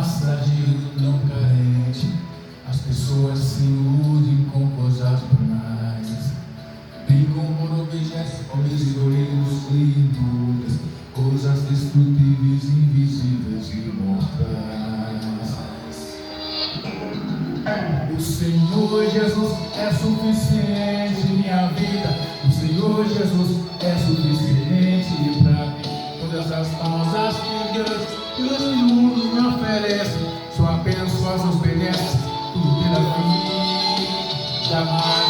massa de não carente. As pessoas se iludem com coisas banais, brincam por objetos obsoletos e inúteis, coisas destrutíveis, invisíveis e mortais. O Senhor Jesus é suficiente em minha vida. O Senhor Jesus é suficiente para mim. Todas as causas que Deus no mundo me oferece, só apenas suas benesses, tudo pela vida. Jamais